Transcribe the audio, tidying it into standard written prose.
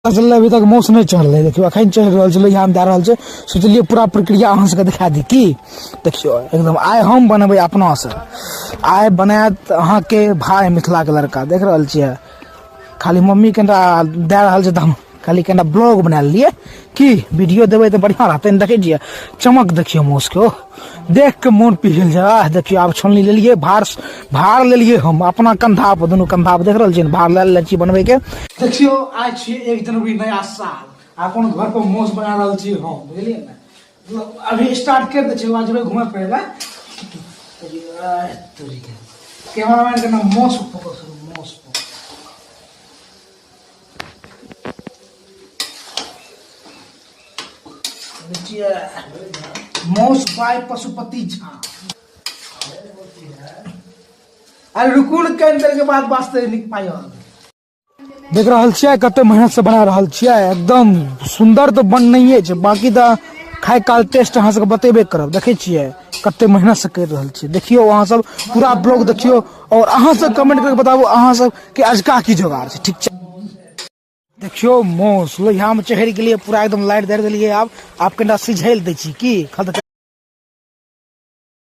चल अभी तक मौस नहीं चढ़ रहे। देखियो अखन चढ़ रहा है, यहाँ दे रहा है। सोचलिए पूरा प्रक्रिया अहाँ सबके दिखा दी की। देखियो एकदम आइ हम बनबे अपना से, आइ बनायत अहाँ के भाई मिथिला के लड़का। देख रहा छे खाली मम्मी कनिटा दे रहा है, हम खाली कनिटा ब्लॉग बना लिए कि वीडियो देवे तो बढ़िया रहते। देखे छिए चमक, देखियो मौस के देख के मन पिघल जाए। देखियो आब छोलनी ले लिए, भार ले लिए हम अपना कंधा पर, दोनों कंधा पर। देख रहा छे भार ले छी बनबे के। देखियो आज छे 1 जनवरी नया साल, अपन घर पर मौस बना रहा छी हम, बुझलिए ना। अभी स्टार्ट कर दे छै, आज जेबे घूमे फिरे ला। कैमरामैन के नाम मौस फोकस करू, मौस मौस बाय पशुपति झा। अरे रुकुल के अंदर के बाद वास्ते लिख पायो। देख रहल छियै कते मेहनत से बना रहल छियै, एकदम सुंदर तो बन नहीं है, बाकी तो खाए काल टेस्ट अहाँ सबके बतेबे करब। देखे छियै कते मेहनत से कर रहल छियै। देखियो अहाँ सब पूरा ब्लॉग देखियो और अहाँ सब कमेंट करके बताबू अहाँ सब के अजका की जोगाड़ छै, ठीक छै। देखियो मौस लोहिया में चढ़ गेलिए, पूरा एकदम लाइट दे देलिए। आब कनिटा सिझैल दै छी की